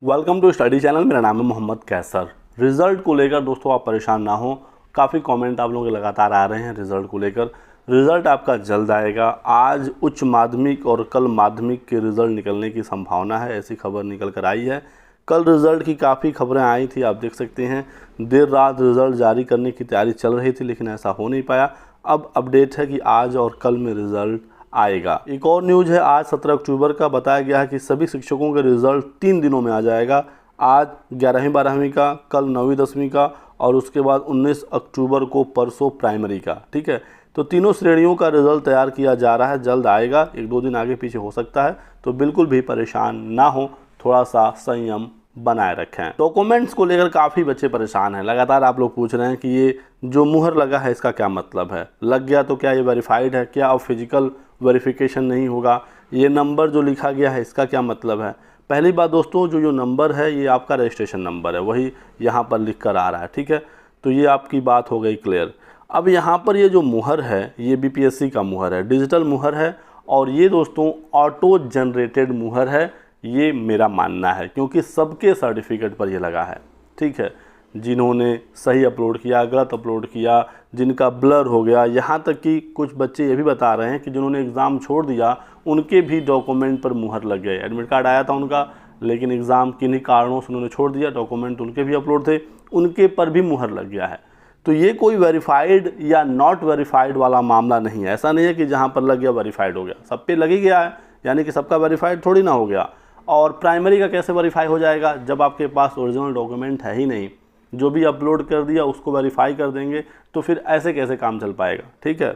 Welcome to study channel. मेरा नाम है मोहम्मद कैसर। रिज़ल्ट को लेकर दोस्तों आप परेशान ना हो। काफ़ी कमेंट आप लोगों के लगातार आ रहे हैं रिज़ल्ट को लेकर। रिज़ल्ट आपका जल्द आएगा। आज उच्च माध्यमिक और कल माध्यमिक के रिज़ल्ट निकलने की संभावना है, ऐसी खबर निकल कर आई है। कल रिज़ल्ट की काफ़ी खबरें आई थी, आप देख सकते हैं। देर रात रिज़ल्ट जारी करने की तैयारी चल रही थी, लेकिन ऐसा हो नहीं पाया। अब अपडेट है कि आज और कल में रिज़ल्ट आएगा। एक और न्यूज़ है, आज 17 अक्टूबर का बताया गया है कि सभी शिक्षकों का रिजल्ट 3 दिनों में आ जाएगा। आज 11वीं 12वीं का, कल 9वीं 10वीं का और उसके बाद 19 अक्टूबर को परसों प्राइमरी का। ठीक है, तो तीनों श्रेणियों का रिजल्ट तैयार किया जा रहा है, जल्द आएगा। 1-2 दिन आगे पीछे हो सकता है, तो बिल्कुल भी परेशान ना हो, थोड़ा सा संयम बनाए रखें। डॉक्यूमेंट्स को लेकर काफ़ी बच्चे परेशान हैं। लगातार आप लोग पूछ रहे हैं कि ये जो मुहर लगा है इसका क्या मतलब है, लग गया तो क्या ये वेरीफाइड है, क्या अब फिजिकल वेरिफिकेशन नहीं होगा, ये नंबर जो लिखा गया है इसका क्या मतलब है। पहली बात दोस्तों, जो नंबर है ये आपका रजिस्ट्रेशन नंबर है, वही यहाँ पर लिख कर आ रहा है। ठीक है, तो ये आपकी बात हो गई क्लियर। अब यहाँ पर ये जो मुहर है ये बीपीएससी का मुहर है, डिजिटल मुहर है, और ये दोस्तों ऑटो जनरेटेड मुहर है, ये मेरा मानना है, क्योंकि सबके सर्टिफिकेट पर ये लगा है। ठीक है, जिन्होंने सही अपलोड किया, गलत अपलोड किया, जिनका ब्लर हो गया, यहाँ तक कि कुछ बच्चे ये भी बता रहे हैं कि जिन्होंने एग्ज़ाम छोड़ दिया उनके भी डॉक्यूमेंट पर मुहर लग गए। एडमिट कार्ड आया था उनका, लेकिन एग्ज़ाम किन्हीं कारणों से उन्होंने छोड़ दिया, डॉक्यूमेंट उनके भी अपलोड थे, उनके पर भी मुहर लग गया है। तो ये कोई वेरीफाइड या नॉट वेरीफाइड वाला मामला नहीं है। ऐसा नहीं है कि जहाँ पर लग गया वेरीफाइड हो गया, सब पे लग ही गया है, यानी कि सबका वेरीफाइड थोड़ी ना हो गया। और प्राइमरी का कैसे वेरीफाई हो जाएगा जब आपके पास ओरिजिनल डॉक्यूमेंट है ही नहीं, जो भी अपलोड कर दिया उसको वेरीफाई कर देंगे, तो फिर ऐसे कैसे काम चल पाएगा। ठीक है,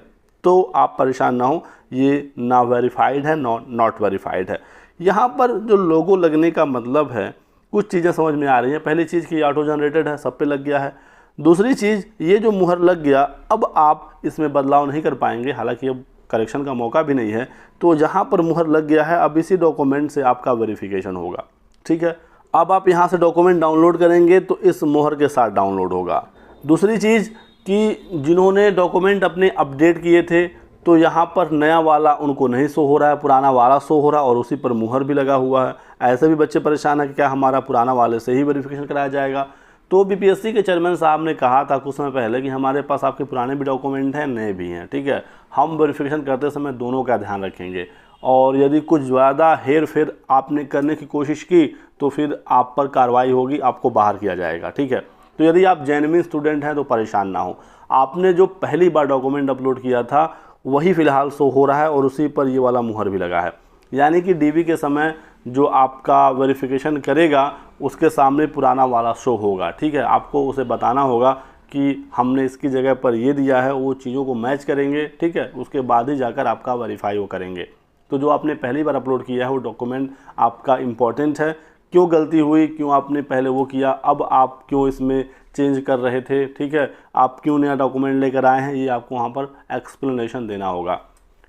तो आप परेशान ना हो, ये ना वेरीफाइड है नॉट वेरीफाइड है। यहाँ पर जो लोगो लगने का मतलब है, कुछ चीज़ें समझ में आ रही हैं। पहली चीज़ कि ऑटो जनरेटेड है, सब पे लग गया है। दूसरी चीज़, ये जो मुहर लग गया अब आप इसमें बदलाव नहीं कर पाएंगे, हालांकि अब करेक्शन का मौका भी नहीं है। तो जहाँ पर मुहर लग गया है अब इसी डॉक्यूमेंट से आपका वेरिफिकेशन होगा। ठीक है, अब आप यहाँ से डॉक्यूमेंट डाउनलोड करेंगे तो इस मुहर के साथ डाउनलोड होगा। दूसरी चीज़ कि जिन्होंने डॉक्यूमेंट अपने अपडेट किए थे तो यहाँ पर नया वाला उनको नहीं शो हो रहा है, पुराना वाला शो हो रहा है और उसी पर मुहर भी लगा हुआ है। ऐसे भी बच्चे परेशान हैं कि क्या हमारा पुराना वाले से ही वेरिफिकेशन कराया जाएगा। तो बीपीएससी के चेयरमैन साहब ने कहा था कुछ समय पहले कि हमारे पास आपके पुराने भी डॉक्यूमेंट हैं, नए भी हैं। ठीक है, हम वेरिफिकेशन करते समय दोनों का ध्यान रखेंगे, और यदि कुछ ज़्यादा हेर फेर आपने करने की कोशिश की तो फिर आप पर कार्रवाई होगी, आपको बाहर किया जाएगा। ठीक है, तो यदि आप जेन्युइन स्टूडेंट हैं तो परेशान ना हो। आपने जो पहली बार डॉक्यूमेंट अपलोड किया था वही फ़िलहाल शो हो रहा है और उसी पर ये वाला मुहर भी लगा है, यानी कि डीबी के समय जो आपका वेरिफिकेशन करेगा उसके सामने पुराना वाला शो होगा। ठीक है, आपको उसे बताना होगा कि हमने इसकी जगह पर ये दिया है, वो चीज़ों को मैच करेंगे। ठीक है, उसके बाद ही जाकर आपका वेरीफाई वो करेंगे। तो जो आपने पहली बार अपलोड किया है वो डॉक्यूमेंट आपका इम्पॉर्टेंट है। क्यों गलती हुई, क्यों आपने पहले वो किया, अब आप क्यों इसमें चेंज कर रहे थे, ठीक है, आप क्यों नया डॉक्यूमेंट लेकर आए हैं, ये आपको वहाँ पर एक्सप्लेनेशन देना होगा।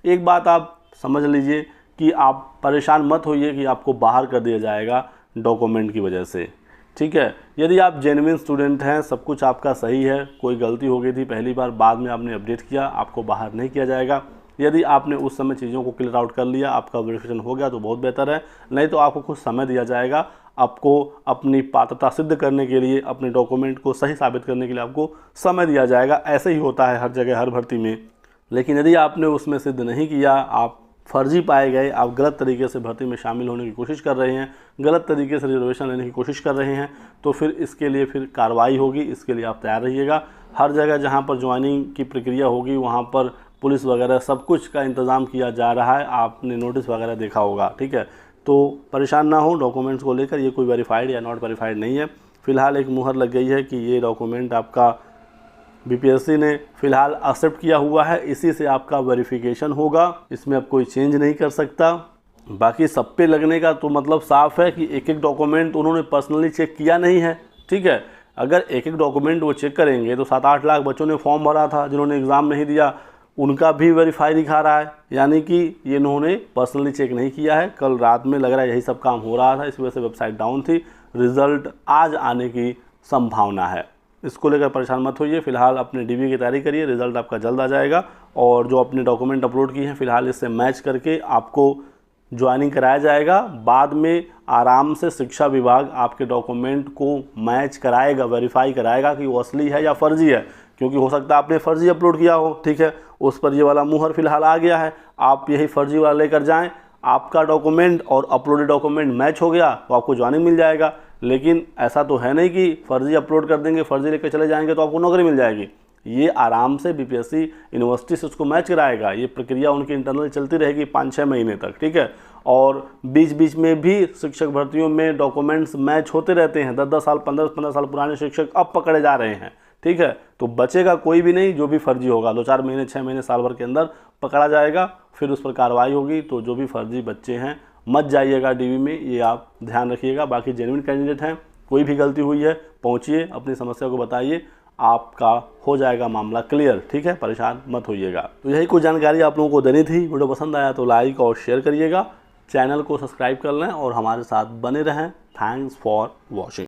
एक बात आप समझ लीजिए कि आप परेशान मत होइए कि आपको बाहर कर दिया जाएगा डॉक्यूमेंट की वजह से। ठीक है, यदि आप जेन्युइन स्टूडेंट हैं, सब कुछ आपका सही है, कोई गलती हो गई थी पहली बार, बाद में आपने अपडेट किया, आपको बाहर नहीं किया जाएगा। यदि आपने उस समय चीज़ों को क्लियर आउट कर लिया, आपका वेरिफिकेशन हो गया तो बहुत बेहतर है, नहीं तो आपको कुछ समय दिया जाएगा। आपको अपनी पात्रता सिद्ध करने के लिए, अपने डॉक्यूमेंट को सही साबित करने के लिए आपको समय दिया जाएगा। ऐसे ही होता है हर जगह, हर भर्ती में। लेकिन यदि आपने उसमें सिद्ध नहीं किया, आप फर्जी पाए गए, आप गलत तरीके से भर्ती में शामिल होने की कोशिश कर रहे हैं, गलत तरीके से रिजर्वेशन लेने की कोशिश कर रहे हैं, तो फिर इसके लिए फिर कार्रवाई होगी। इसके लिए आप तैयार रहिएगा। हर जगह जहां पर ज्वाइनिंग की प्रक्रिया होगी वहां पर पुलिस वगैरह सब कुछ का इंतज़ाम किया जा रहा है, आपने नोटिस वगैरह देखा होगा। ठीक है, तो परेशान ना हो डॉक्यूमेंट्स को लेकर, ये कोई वेरीफाइड या नॉट वेरीफाइड नहीं है। फ़िलहाल एक मुहर लग गई है कि ये डॉक्यूमेंट आपका बीपीएससी ने फ़िलहाल एक्सेप्ट किया हुआ है, इसी से आपका वेरिफिकेशन होगा, इसमें अब कोई चेंज नहीं कर सकता। बाकी सब पे लगने का तो मतलब साफ़ है कि एक एक डॉक्यूमेंट उन्होंने पर्सनली चेक किया नहीं है। ठीक है, अगर एक एक डॉक्यूमेंट वो चेक करेंगे तो 7-8 लाख बच्चों ने फॉर्म भरा था, जिन्होंने एग्ज़ाम नहीं दिया, उनका भी वेरीफाई दिखा रहा है, यानी कि ये इन्होंने पर्सनली चेक नहीं किया है। कल रात में लग रहा है यही सब काम हो रहा था, इस वजह से वेबसाइट डाउन थी। रिज़ल्ट आज आने की संभावना है, इसको लेकर परेशान मत होइए। फ़िलहाल अपने डीबी की तैयारी करिए, रिज़ल्ट आपका जल्द आ जाएगा। और जो अपने डॉक्यूमेंट अपलोड किए हैं फ़िलहाल इससे मैच करके आपको ज्वाइनिंग कराया जाएगा। बाद में आराम से शिक्षा विभाग आपके डॉक्यूमेंट को मैच कराएगा, वेरीफाई कराएगा कि वो असली है या फर्जी है, क्योंकि हो सकता है आपने फर्जी अपलोड किया हो, ठीक है, उस पर ये वाला मुहर फिलहाल आ गया है, आप यही फर्जी वाला लेकर जाएं, आपका डॉक्यूमेंट और अपलोडेड डॉक्यूमेंट मैच हो गया तो आपको ज्वाइनिंग मिल जाएगा। लेकिन ऐसा तो है नहीं कि फर्जी अपलोड कर देंगे, फर्जी लेकर चले जाएंगे तो आपको नौकरी मिल जाएगी। ये आराम से बीपीएससी यूनिवर्सिटी से उसको मैच कराएगा। ये प्रक्रिया उनकी इंटरनल चलती रहेगी 5-6 महीने तक, ठीक है। और बीच बीच में भी शिक्षक भर्तियों में डॉक्यूमेंट्स मैच होते रहते हैं। 10-10 साल 15-15 साल पुराने शिक्षक अब पकड़े जा रहे हैं, ठीक है। तो बचेगा कोई भी नहीं जो भी फर्जी होगा, 2-4 महीने 6 महीने साल भर के अंदर पकड़ा जाएगा, फिर उस पर कार्रवाई होगी। तो जो भी फर्जी बच्चे हैं मत जाइएगा डीवी में, ये आप ध्यान रखिएगा। बाकी जेन्युइन कैंडिडेट हैं, कोई भी गलती हुई है पहुँचिए, अपनी समस्या को बताइए, आपका हो जाएगा मामला क्लियर, ठीक है, परेशान मत होइएगा। तो यही कुछ जानकारी आप लोगों को देनी थी। वीडियो पसंद आया तो लाइक और शेयर करिएगा, चैनल को सब्सक्राइब कर लें और हमारे साथ बने रहें। Thanks for watching.